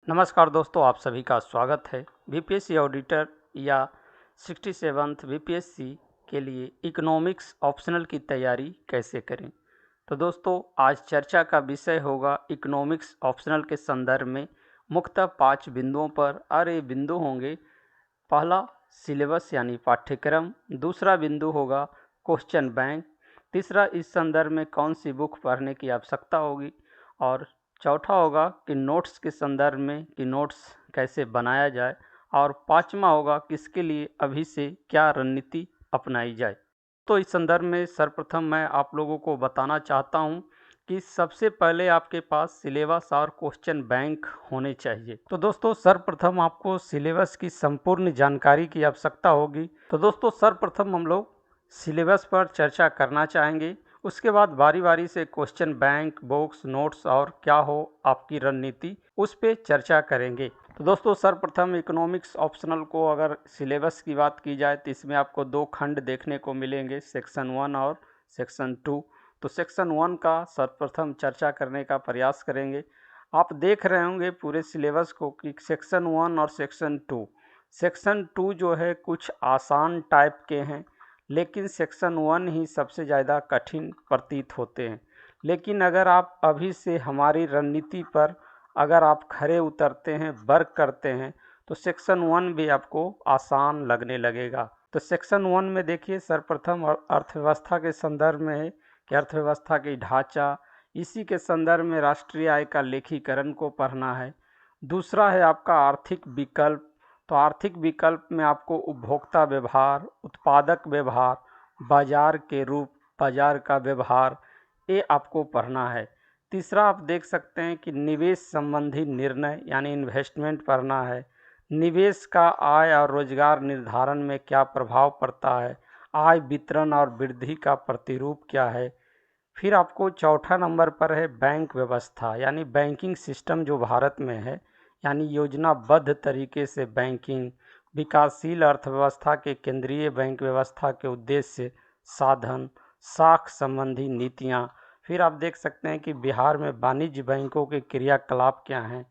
नमस्कार दोस्तों, आप सभी का स्वागत है। बीपीएससी ऑडिटर या 67th बीपीएससी के लिए इकोनॉमिक्स ऑप्शनल की तैयारी कैसे करें। तो दोस्तों, आज चर्चा का विषय होगा इकोनॉमिक्स ऑप्शनल के संदर्भ में मुख्यतः 5 बिंदुओं पर। और ये बिंदु होंगे: पहला, सिलेबस यानी पाठ्यक्रम; दूसरा बिंदु होगा क्वेश्चन बैंक; तीसरा, इस संदर्भ में कौन सी बुक पढ़ने की आवश्यकता होगी; और चौथा होगा कि नोट्स के संदर्भ में कि नोट्स कैसे बनाया जाए; और पांचवा होगा किसके लिए अभी से क्या रणनीति अपनाई जाए। तो इस संदर्भ में सर्वप्रथम मैं आप लोगों को बताना चाहता हूं कि सबसे पहले आपके पास सिलेबस और क्वेश्चन बैंक होने चाहिए। तो दोस्तों, सर्वप्रथम आपको सिलेबस की संपूर्ण जानकारी की आवश्यकता होगी। तो दोस्तों, सर्वप्रथम हम लोग सिलेबस पर चर्चा करना चाहेंगे। उसके बाद बारी बारी से क्वेश्चन बैंक, बुक्स, नोट्स और क्या हो आपकी रणनीति, उस पर चर्चा करेंगे। तो दोस्तों, सर्वप्रथम इकोनॉमिक्स ऑप्शनल को अगर सिलेबस की बात की जाए तो इसमें आपको 2 खंड देखने को मिलेंगे, सेक्शन 1 और सेक्शन 2। तो सेक्शन 1 का सर्वप्रथम चर्चा करने का प्रयास करेंगे। आप देख रहे होंगे पूरे सिलेबस को कि सेक्शन 1 और सेक्शन 2 जो है कुछ आसान टाइप के हैं, लेकिन सेक्शन 1 ही सबसे ज़्यादा कठिन प्रतीत होते हैं। लेकिन अगर आप अभी से हमारी रणनीति पर अगर आप खरे उतरते हैं, वर्क करते हैं, तो सेक्शन 1 भी आपको आसान लगने लगेगा। तो सेक्शन 1 में देखिए, सर्वप्रथम अर्थव्यवस्था के संदर्भ में है कि अर्थव्यवस्था की ढांचा, इसी के संदर्भ में राष्ट्रीय आय का लेखीकरण को पढ़ना है। दूसरा है आपका आर्थिक विकल्प। तो आर्थिक विकल्प में आपको उपभोक्ता व्यवहार, उत्पादक व्यवहार, बाजार के रूप, बाजार का व्यवहार, ये आपको पढ़ना है। तीसरा आप देख सकते हैं कि निवेश संबंधी निर्णय यानी इन्वेस्टमेंट पढ़ना है। निवेश का आय और रोजगार निर्धारण में क्या प्रभाव पड़ता है, आय वितरण और वृद्धि का प्रतिरूप क्या है। फिर आपको चौथा नंबर पर है बैंक व्यवस्था यानी बैंकिंग सिस्टम जो भारत में है, यानी योजनाबद्ध तरीके से बैंकिंग, विकासशील अर्थव्यवस्था के केंद्रीय बैंक व्यवस्था के उद्देश्य, साधन, साख संबंधी नीतियाँ। फिर आप देख सकते हैं कि बिहार में वाणिज्य बैंकों के क्रियाकलाप क्या हैं।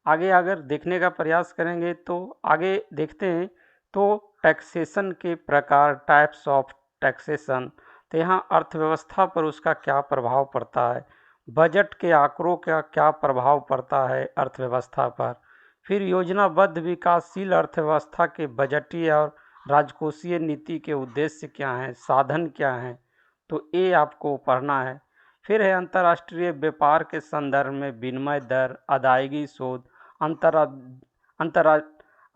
आगे अगर देखने का प्रयास करेंगे तो आगे देखते हैं तो टैक्सेशन के प्रकार, टाइप्स ऑफ टैक्सेशन, तो यहाँ अर्थव्यवस्था पर उसका क्या प्रभाव पड़ता है, बजट के आंकड़ों का क्या प्रभाव पड़ता है अर्थव्यवस्था पर। फिर योजनाबद्ध विकासशील अर्थव्यवस्था के बजटीय और राजकोषीय नीति के उद्देश्य क्या हैं, साधन क्या हैं, तो ये आपको पढ़ना है। फिर है अंतर्राष्ट्रीय व्यापार के संदर्भ में विनिमय दर, अदायगी शोध, अंतरा अंतरा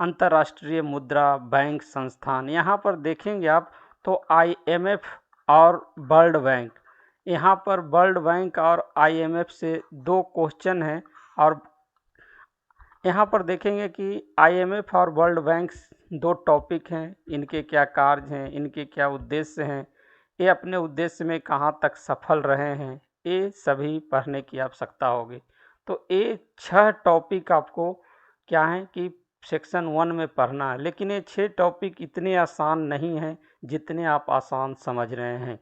अंतर्राष्ट्रीय मुद्रा बैंक संस्थान। यहाँ पर देखेंगे आप तो IMF और वर्ल्ड बैंक, यहाँ पर वर्ल्ड बैंक और IMF से 2 क्वेश्चन हैं। और यहाँ पर देखेंगे कि IMF और वर्ल्ड बैंक 2 टॉपिक हैं, इनके क्या कार्य हैं, इनके क्या उद्देश्य हैं, ये अपने उद्देश्य में कहाँ तक सफल रहे हैं, ये सभी पढ़ने की आवश्यकता होगी। तो ये 6 टॉपिक आपको क्या है कि सेक्शन 1 में पढ़ना है। लेकिन ये 6 टॉपिक इतने आसान नहीं हैं जितने आप आसान समझ रहे हैं।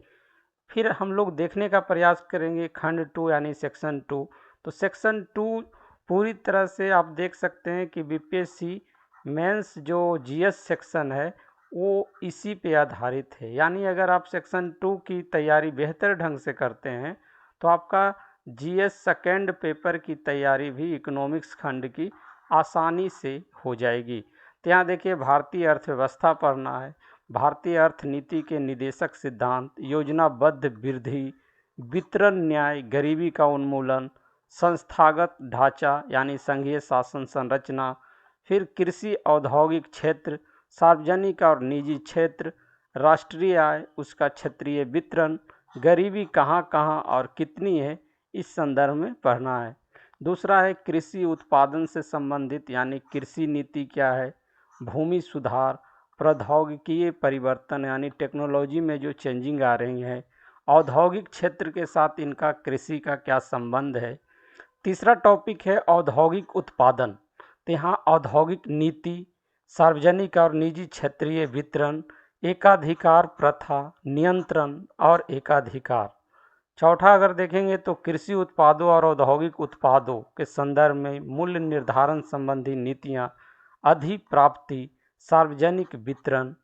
फिर हम लोग देखने का प्रयास करेंगे खंड 2 यानी सेक्शन 2। तो सेक्शन 2 पूरी तरह से आप देख सकते हैं कि बीपीएससी मेंस जो जीएस सेक्शन है वो इसी पे आधारित है। यानी अगर आप सेक्शन 2 की तैयारी बेहतर ढंग से करते हैं तो आपका जीएस सेकेंड पेपर की तैयारी भी इकोनॉमिक्स खंड की आसानी से हो जाएगी। तो यहाँ देखिए, भारतीय अर्थव्यवस्था पढ़ना है, भारतीय अर्थनीति के निदेशक सिद्धांत, योजनाबद्ध वृद्धि, वितरण न्याय, गरीबी का उन्मूलन, संस्थागत ढांचा यानी संघीय शासन संरचना, फिर कृषि औद्योगिक क्षेत्र, सार्वजनिक और निजी क्षेत्र, राष्ट्रीय आय, उसका क्षेत्रीय वितरण, गरीबी कहाँ कहाँ और कितनी है, इस संदर्भ में पढ़ना है। दूसरा है कृषि उत्पादन से संबंधित यानी कृषि नीति क्या है, भूमि सुधार, प्रौद्योगिकीय परिवर्तन यानी टेक्नोलॉजी में जो चेंजिंग आ रही है, औद्योगिक क्षेत्र के साथ इनका कृषि का क्या संबंध है। तीसरा टॉपिक है औद्योगिक उत्पादन। तो यहाँ औद्योगिक नीति, सार्वजनिक और निजी क्षेत्रीय वितरण, एकाधिकार प्रथा, नियंत्रण और एकाधिकार। चौथा अगर देखेंगे तो कृषि उत्पादों और औद्योगिक उत्पादों के संदर्भ में मूल्य निर्धारण संबंधी नीतियां, अधिप्राप्ति, सार्वजनिक वितरण।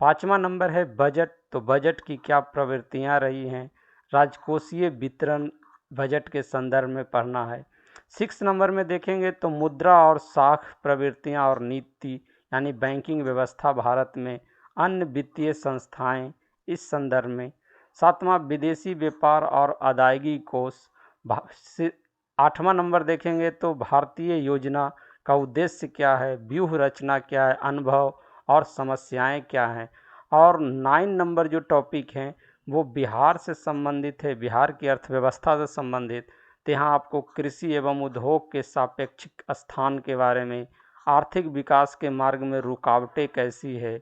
पाँचवा नंबर है बजट, तो बजट की क्या प्रवृत्तियां रही हैं, राजकोषीय वितरण बजट के संदर्भ में पढ़ना है। 6 नंबर में देखेंगे तो मुद्रा और साख प्रवृत्तियां और नीति, यानी बैंकिंग व्यवस्था भारत में, अन्य वित्तीय संस्थाएं, इस संदर्भ में। 7वां विदेशी व्यापार और अदायगी कोष। 8वां नंबर देखेंगे तो भारतीय योजना का उद्देश्य क्या है, व्यूह रचना क्या है, अनुभव और समस्याएं क्या हैं। और 9 नंबर जो टॉपिक हैं वो बिहार से संबंधित है, बिहार की अर्थव्यवस्था से संबंधित। तो यहाँ आपको कृषि एवं उद्योग के सापेक्षिक स्थान के बारे में, आर्थिक विकास के मार्ग में रुकावटें कैसी है,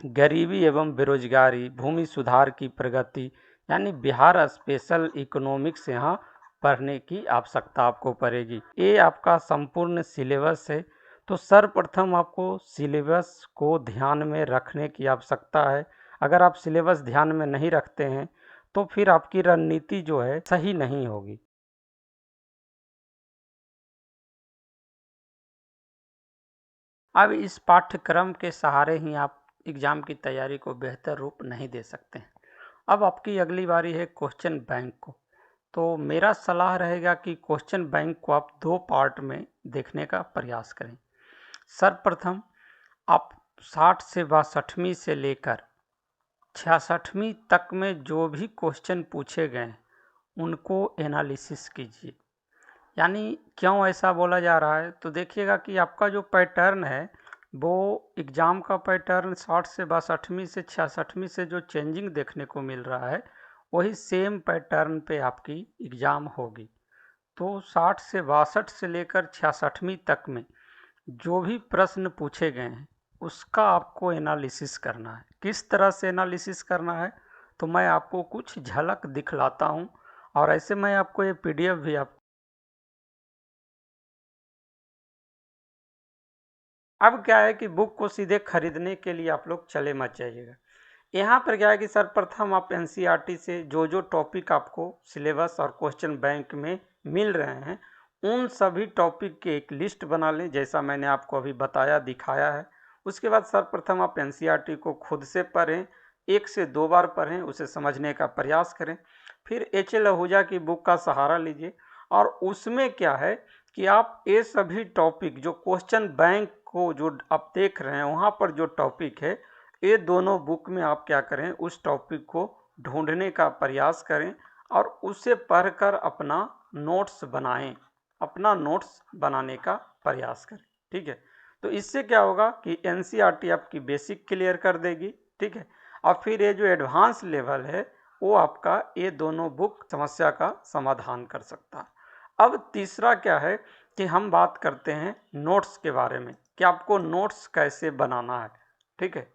गरीबी एवं बेरोजगारी, भूमि सुधार की प्रगति, यानी बिहार स्पेशल इकोनॉमिक्स यहाँ पढ़ने की आवश्यकता आपको पड़ेगी। ये आपका संपूर्ण सिलेबस है। तो सर्वप्रथम आपको सिलेबस को ध्यान में रखने की आवश्यकता है। अगर आप सिलेबस ध्यान में नहीं रखते हैं तो फिर आपकी रणनीति जो है सही नहीं होगी। अब इस पाठ्यक्रम के सहारे ही आप एग्ज़ाम की तैयारी को बेहतर रूप नहीं दे सकते हैं। अब आपकी अगली बारी है क्वेश्चन बैंक को। तो मेरा सलाह रहेगा कि क्वेश्चन बैंक को आप 2 पार्ट में देखने का प्रयास करें। सर्वप्रथम आप 60 से 62वीं से लेकर 66वीं तक में जो भी क्वेश्चन पूछे गए उनको एनालिसिस कीजिए। यानी क्यों ऐसा बोला जा रहा है, तो देखिएगा कि आपका जो पैटर्न है वो एग्ज़ाम का पैटर्न 60 से 62वीं से 66वीं से जो चेंजिंग देखने को मिल रहा है वही सेम पैटर्न पे आपकी एग्ज़ाम होगी। तो 60 से 62 से लेकर 66वीं तक में जो भी प्रश्न पूछे गए हैं उसका आपको एनालिसिस करना है। किस तरह से एनालिसिस करना है तो मैं आपको कुछ झलक दिखलाता हूँ, और ऐसे मैं आपको ये PDF भी आप अब क्या है कि बुक को सीधे खरीदने के लिए आप लोग चले मत जाइएगा। यहाँ पर क्या है कि सर्वप्रथम आप NCERT से जो जो टॉपिक आपको सिलेबस और क्वेश्चन बैंक में मिल रहे हैं उन सभी टॉपिक की एक लिस्ट बना लें, जैसा मैंने आपको अभी बताया दिखाया है। उसके बाद सर्वप्रथम आप NCERT को खुद से पढ़ें, 1 से 2 बार पढ़ें, उसे समझने का प्रयास करें। फिर HL आहूजा की बुक का सहारा लीजिए, और उसमें क्या है कि आप ये सभी टॉपिक जो क्वेश्चन बैंक को जो आप देख रहे हैं वहाँ पर जो टॉपिक है ये दोनों बुक में आप क्या करें, उस टॉपिक को ढूंढने का प्रयास करें और उसे पढ़कर अपना नोट्स बनाएं, अपना नोट्स बनाने का प्रयास करें। ठीक है, तो इससे क्या होगा कि NCERT आपकी बेसिक क्लियर कर देगी। ठीक है, और फिर ये जो एडवांस लेवल है वो आपका ये दोनों बुक समस्या का समाधान कर सकता है। अब तीसरा क्या है कि हम बात करते हैं नोट्स के बारे में कि आपको नोट्स कैसे बनाना है। ठीक है,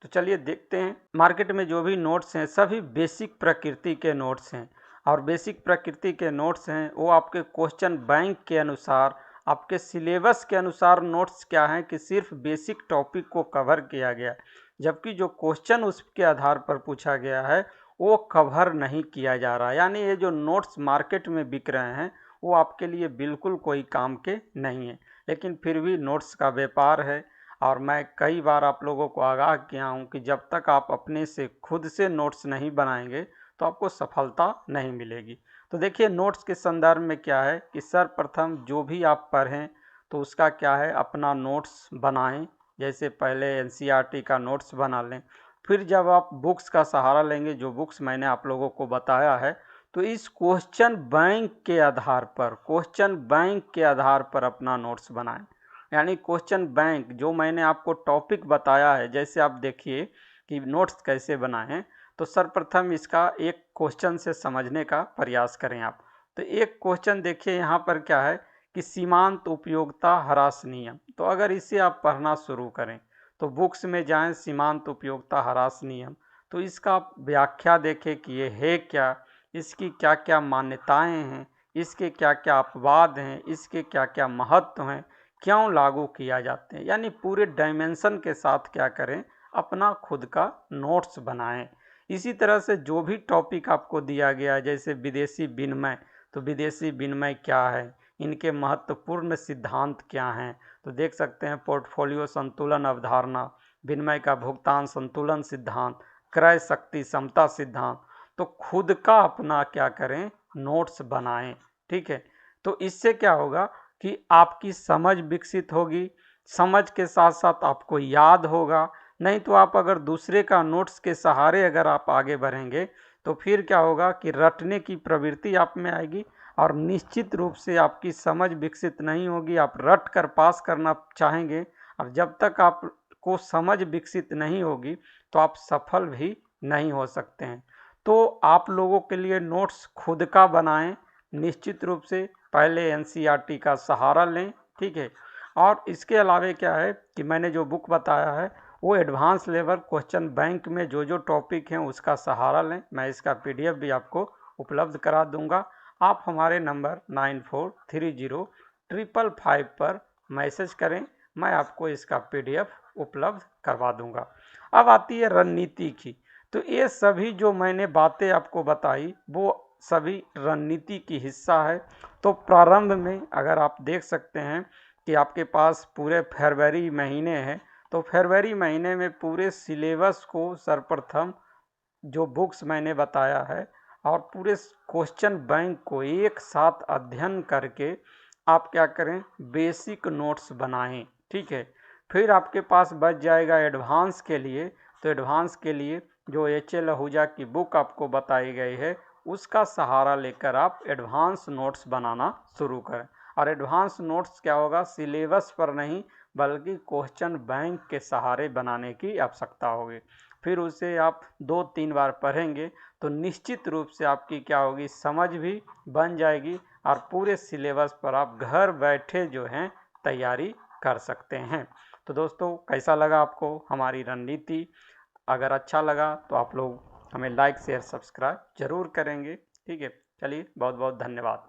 तो चलिए देखते हैं। मार्केट में जो भी नोट्स हैं सभी बेसिक प्रकृति के नोट्स हैं, और बेसिक प्रकृति के नोट्स हैं वो आपके क्वेश्चन बैंक के अनुसार, आपके सिलेबस के अनुसार नोट्स क्या हैं कि सिर्फ बेसिक टॉपिक को कवर किया गया, जबकि जो क्वेश्चन उसके आधार पर पूछा गया है वो कवर नहीं किया जा रहा। यानी ये जो नोट्स मार्केट में बिक रहे हैं वो आपके लिए बिल्कुल कोई काम के नहीं है, लेकिन फिर भी नोट्स का व्यापार है। और मैं कई बार आप लोगों को आगाह किया हूँ कि जब तक आप अपने से खुद से नोट्स नहीं बनाएंगे तो आपको सफलता नहीं मिलेगी। तो देखिए नोट्स के संदर्भ में क्या है कि सर्वप्रथम जो भी आप पढ़ें तो उसका क्या है अपना नोट्स बनाएं। जैसे पहले NCERT का नोट्स बना लें, फिर जब आप बुक्स का सहारा लेंगे, जो बुक्स मैंने आप लोगों को बताया है, तो इस क्वेश्चन बैंक के आधार पर, क्वेश्चन बैंक के आधार पर अपना नोट्स बनाएं। यानी क्वेश्चन बैंक जो मैंने आपको टॉपिक बताया है, जैसे आप देखिए कि नोट्स कैसे बनाएं, तो सर्वप्रथम इसका एक क्वेश्चन से समझने का प्रयास करें आप। तो एक क्वेश्चन देखिए यहाँ पर क्या है कि सीमांत उपयोगिता ह्रास नियम। तो अगर इसे आप पढ़ना शुरू करें तो बुक्स में जाएं, सीमांत उपयोगिता ह्रास नियम, तो इसका व्याख्या देखें कि ये है क्या, इसकी क्या क्या मान्यताएं हैं, इसके क्या क्या अपवाद हैं, इसके क्या क्या महत्व हैं, क्यों लागू किया जाते हैं। यानी पूरे डायमेंशन के साथ क्या करें, अपना खुद का नोट्स बनाएं। इसी तरह से जो भी टॉपिक आपको दिया गया है, जैसे विदेशी विनिमय, तो विदेशी विनिमय क्या है, इनके महत्वपूर्ण सिद्धांत क्या हैं, तो देख सकते हैं पोर्टफोलियो संतुलन अवधारणा, विनिमय का भुगतान संतुलन सिद्धांत, क्रय शक्ति समता सिद्धांत। तो खुद का अपना क्या करें, नोट्स बनाएं। ठीक है, तो इससे क्या होगा कि आपकी समझ विकसित होगी, समझ के साथ साथ आपको याद होगा। नहीं तो आप अगर दूसरे का नोट्स के सहारे अगर आप आगे बढ़ेंगे तो फिर क्या होगा कि रटने की प्रवृत्ति आप में आएगी और निश्चित रूप से आपकी समझ विकसित नहीं होगी। आप रट कर पास करना चाहेंगे और जब तक आपको समझ विकसित नहीं होगी तो आप सफल भी नहीं हो सकते हैं। तो आप लोगों के लिए नोट्स खुद का बनाएं। निश्चित रूप से पहले एनसीईआरटी का सहारा लें। ठीक है, और इसके अलावे क्या है कि मैंने जो बुक बताया है वो एडवांस लेवल क्वेश्चन बैंक में जो जो टॉपिक हैं उसका सहारा लें। मैं इसका पीडीएफ भी आपको उपलब्ध करा दूंगा। आप हमारे नंबर 943055 पर मैसेज करें, मैं आपको इसका पीडीएफ उपलब्ध करवा दूंगा। अब आती है रणनीति की। तो ये सभी जो मैंने बातें आपको बताई वो सभी रणनीति की हिस्सा है। तो प्रारंभ में अगर आप देख सकते हैं कि आपके पास पूरे फरवरी महीने हैं, तो फरवरी महीने में पूरे सिलेबस को सर्वप्रथम जो बुक्स मैंने बताया है और पूरे क्वेश्चन बैंक को एक साथ अध्ययन करके आप क्या करें, बेसिक नोट्स बनाएं। ठीक है, फिर आपके पास बच जाएगा एडवांस के लिए। तो एडवांस के लिए जो एच.एल. आहूजा की बुक आपको बताई गई है उसका सहारा लेकर आप एडवांस नोट्स बनाना शुरू करें। और एडवांस नोट्स क्या होगा, सिलेबस पर नहीं बल्कि क्वेश्चन बैंक के सहारे बनाने की आवश्यकता होगी। फिर उसे आप 2-3 बार पढ़ेंगे तो निश्चित रूप से आपकी क्या होगी, समझ भी बन जाएगी और पूरे सिलेबस पर आप घर बैठे जो हैं तैयारी कर सकते हैं। तो दोस्तों, कैसा लगा आपको हमारी रणनीति? अगर अच्छा लगा तो आप लोग हमें लाइक शेयर सब्सक्राइब जरूर करेंगे। ठीक है, चलिए बहुत बहुत धन्यवाद।